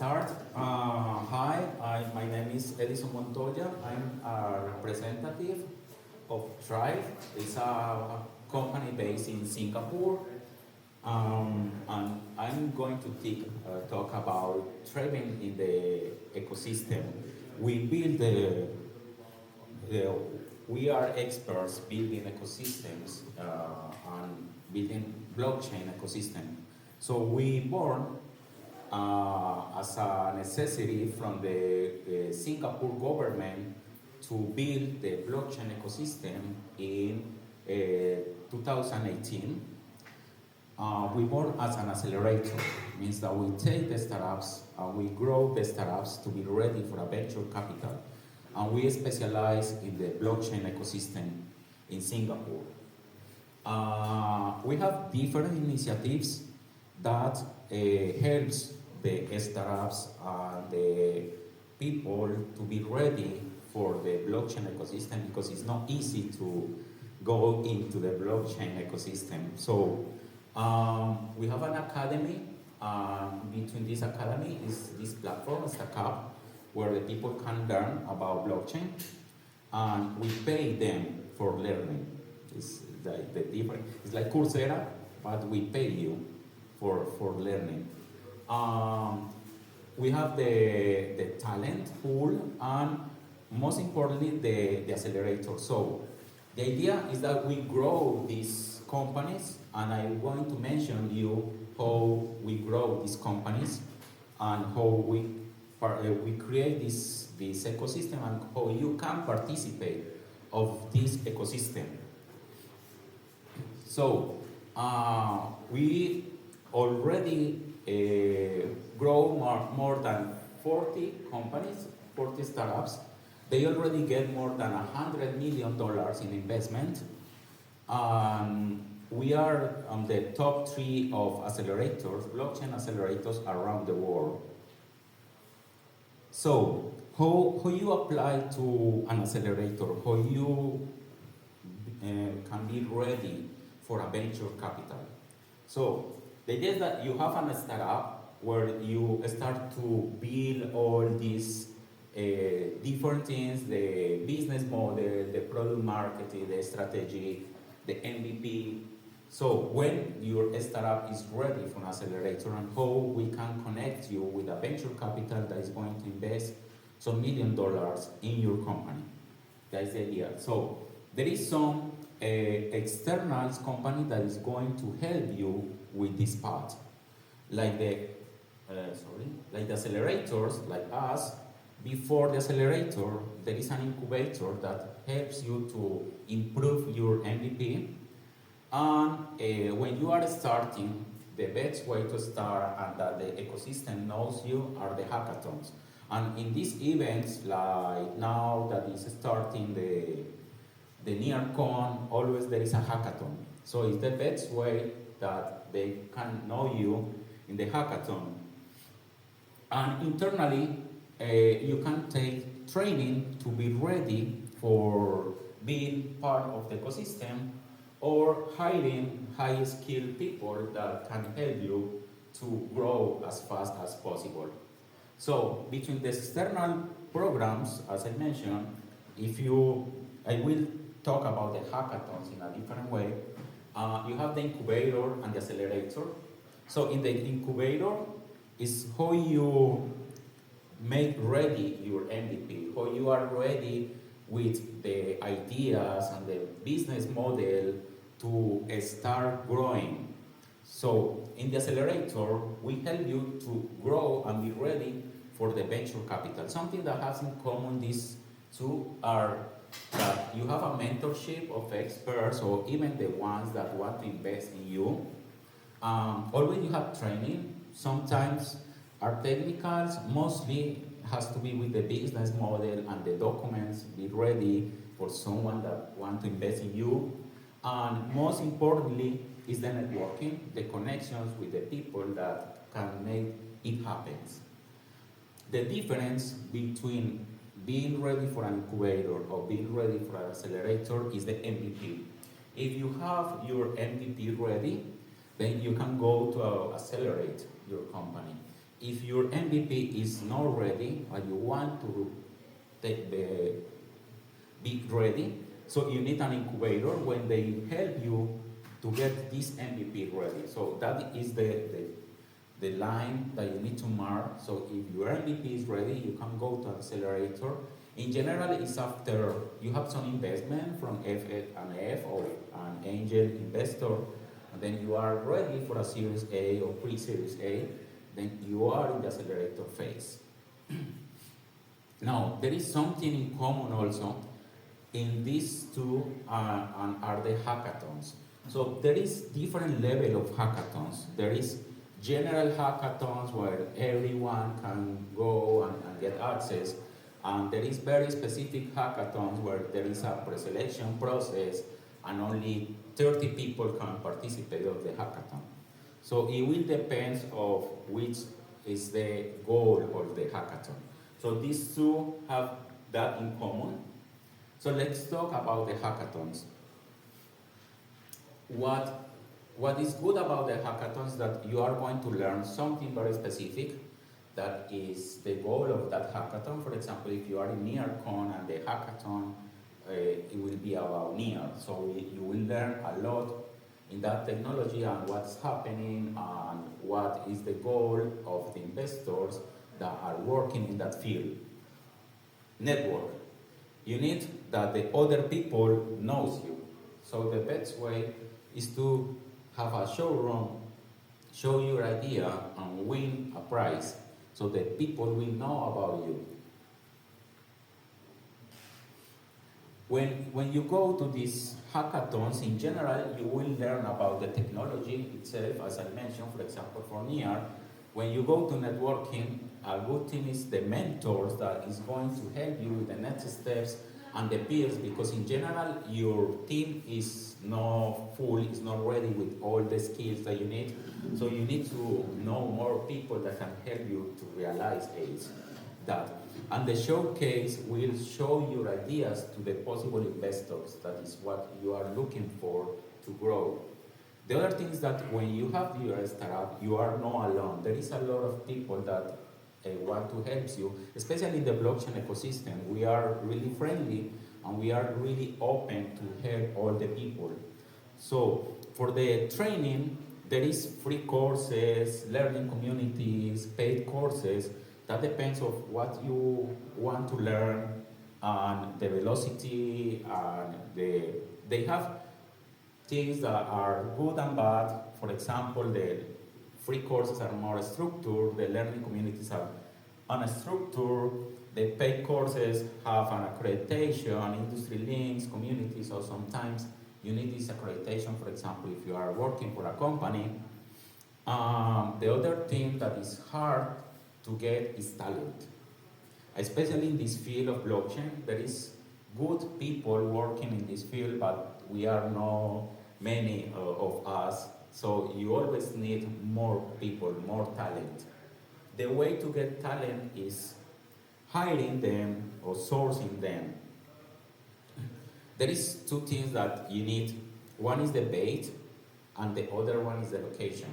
start. Hi, my name is Edison Montoya. I'm a representative of Thrive. It's a company based in Singapore. And I'm going to talk about thriving in the ecosystem. We build the we are experts building ecosystems and building blockchain ecosystem. So we born as a necessity from the Singapore government to build the blockchain ecosystem in 2018. We born as an accelerator, means that we take the startups and we grow the startups to be ready for a venture capital. And we specialize in the blockchain ecosystem in Singapore. We have different initiatives that helps the startups and the people to be ready for the blockchain ecosystem, because it's not easy to go into the blockchain ecosystem. So we have an academy. Between this academy is this platform, StackUp, where the people can learn about blockchain, and we pay them for learning. It's like the different. It's like Coursera, but we pay you for learning. We have the talent pool, and most importantly, the accelerator. So the idea is that we grow these companies, and I'm going to mention you how we grow these companies and how we create this ecosystem and how you can participate of this ecosystem. So we already grow more than 40 companies, 40 startups. They already get more than $100 million in investment. We are on the top 3 of accelerators, blockchain accelerators around the world. So, how you apply to an accelerator, how you can be ready for a venture capital. So, the idea is that you have a startup where you start to build all these different things, the business model, the product marketing, the strategy, the MVP. So when your startup is ready for an accelerator, and how we can connect you with a venture capital that is going to invest some $1 million in your company. That is the idea. So there is some external company that is going to help you with this part, like the accelerators, like us. Before the accelerator, there is an incubator that helps you to improve your MVP. And when you are starting, the best way to start and that the ecosystem knows you are the hackathons. And in these events, like now that is starting the NearCon, always there is a hackathon. So it's the best way that they can know you in the hackathon. And internally, you can take training to be ready for being part of the ecosystem, or hiring high-skilled people that can help you to grow as fast as possible. So between the external programs, as I mentioned, I will talk about the hackathons in a different way. You have the incubator and the accelerator. So in the incubator is how you make ready your MVP, how you are ready with the ideas and the business model to start growing. So in the accelerator, we help you to grow and be ready for the venture capital. Something that has in common these two are that you have a mentorship of experts, or even the ones that want to invest in you. Always you have training. Sometimes are technicals, mostly has to be with the business model and the documents, be ready for someone that want to invest in you. And most importantly is the networking, the connections with the people that can make it happen. The difference between being ready for an incubator or being ready for an accelerator is the MVP. If you have your MVP ready, then you can go to accelerate your company. if your MVP is not ready or you want to be ready, so you need an incubator when they help you to get this MVP ready. So that is the line that you need to mark. So if your MVP is ready, you can go to accelerator. In general, it's after you have some investment from an F or an angel investor, and then you are ready for a Series A or pre-Series A, then you are in the accelerator phase. Now, there is something in common also in these two are the hackathons. So there is different level of hackathons. There is general hackathons where everyone can go and get access. And there is very specific hackathons where there is a pre-selection process and only 30 people can participate of the hackathon. So it will depend of which is the goal of the hackathon. So these two have that in common. So let's talk about the hackathons. What is good about the hackathons is that you are going to learn something very specific that is the goal of that hackathon. For example, if you are in NearCon and the hackathon, it will be about Near. So you will learn a lot in that technology and what's happening and what is the goal of the investors that are working in that field. Network. You need that the other people knows you. So the best way is to have a showroom, show your idea and win a prize so that people will know about you. When you go to these hackathons, in general, you will learn about the technology itself, as I mentioned, for example, for NEAR. When you go to networking, a good thing is the mentors that is going to help you with the next steps and the peers, because in general, your team is not full, is not ready with all the skills that you need. So you need to know more people that can help you to realize that. And the showcase will show your ideas to the possible investors. That is what you are looking for to grow. The other thing is that when you have your startup, you are not alone. There is a lot of people that want to help you, especially in the blockchain ecosystem. We are really friendly and we are really open to help all the people. So for the training, there is free courses, learning communities, paid courses. That depends on what you want to learn and the velocity and they have things that are good and bad. For example, the free courses are more structured, the learning communities are unstructured, the paid courses have an accreditation, industry links, communities, so sometimes you need this accreditation, for example, if you are working for a company. The other thing that is hard to get is talent. Especially in this field of blockchain, there is good people working in this field, but we are not many of us. So you always need more people, more talent. The way to get talent is hiring them or sourcing them. There is two things that you need. One is the bait, and the other one is the location.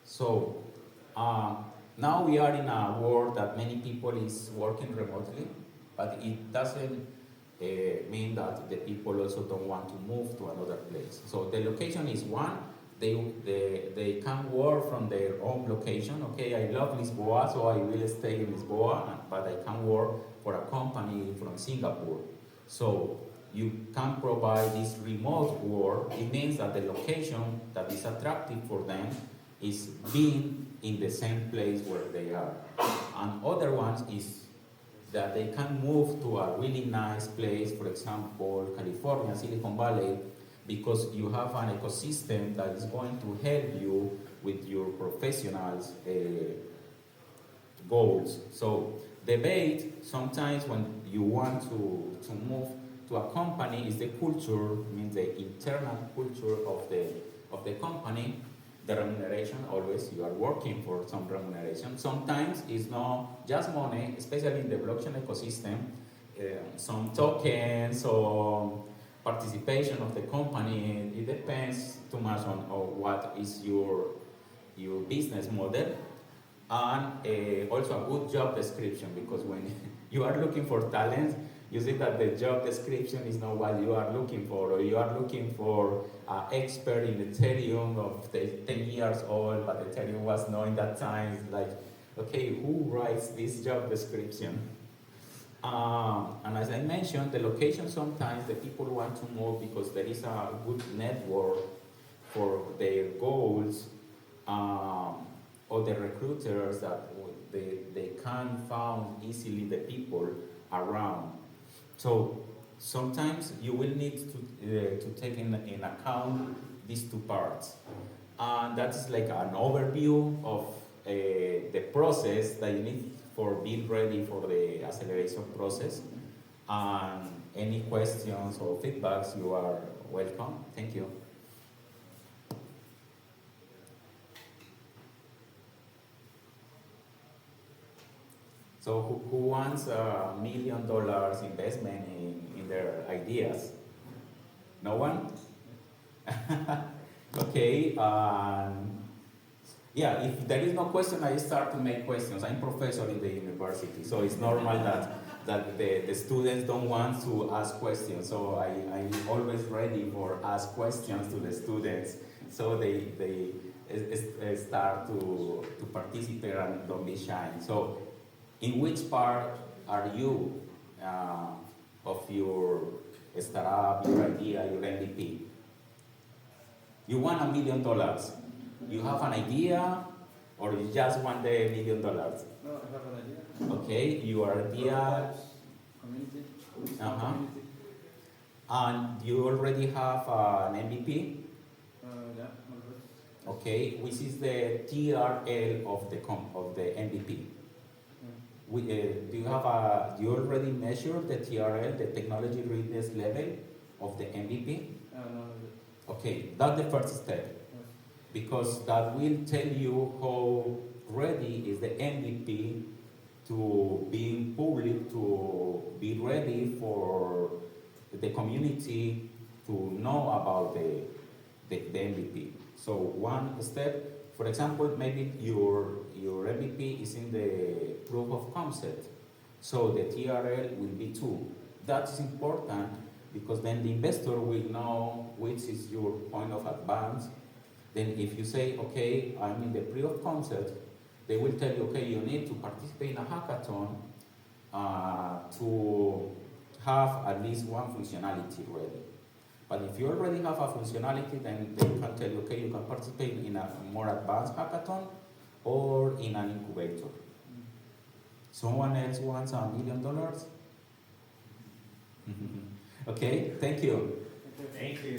So now we are in a world that many people is working remotely, but it doesn't mean that the people also don't want to move to another place. So the location is one. They can work from their own location. Okay, I love Lisboa, so I will stay in Lisboa, but I can work for a company from Singapore. So you can provide this remote work. It means that the location that is attractive for them is being in the same place where they are. And other ones is that they can move to a really nice place, for example, California, Silicon Valley, because you have an ecosystem that is going to help you with your professionals' goals. So debate, sometimes when you want to move to a company, is the culture, means the internal culture of the company. The remuneration, always you are working for some remuneration. Sometimes it's not just money, especially in the blockchain ecosystem, some tokens or participation of the company. It depends too much on what is your business model. and also a good job description, because when you are looking for talent, you see that the job description is not what you are looking for, or you are looking for an expert in Ethereum of the 10 years old, but Ethereum was not in that time. It's like, okay, who writes this job description? And as I mentioned, the location, sometimes the people want to move because there is a good network for their goals, or the recruiters that they can find easily the people around. So sometimes you will need to take in account these two parts. And that's like an overview of the process that you need for being ready for the acceleration process. And any questions or feedbacks, you are welcome. Thank you. So who wants $1 million investment in their ideas? No one? Okay. Yeah, if there is no question, I start to make questions. I'm professor in the university, so it's normal that the students don't want to ask questions. So I'm always ready for ask questions to the students, so they start to participate and don't be shy. So in which part are you of your startup, your idea, your MVP? You want $1 million. You have an idea, or you just want the $1 million? No, I have an idea. Okay, your idea. Community. Uh-huh. And you already have an MVP? Yeah, already. Okay, which is the TRL of the MVP? Do you already measured the TRL, the technology readiness level of the MVP? No. Okay, that's the first step, because that will tell you how ready is the MVP to be public, to be ready for the community to know about the MVP. So one step, for example, maybe your MVP is in the proof of concept, so the TRL will be 2. That is important, because then the investor will know which is your point of advance. Then if you say, okay, I'm in the proof of concept, they will tell you, okay, you need to participate in a hackathon to have at least one functionality ready. But if you already have a functionality, then they can tell you, okay, you can participate in a more advanced hackathon or in an incubator. Someone else wants $1 million? Okay, thank you. Thank you.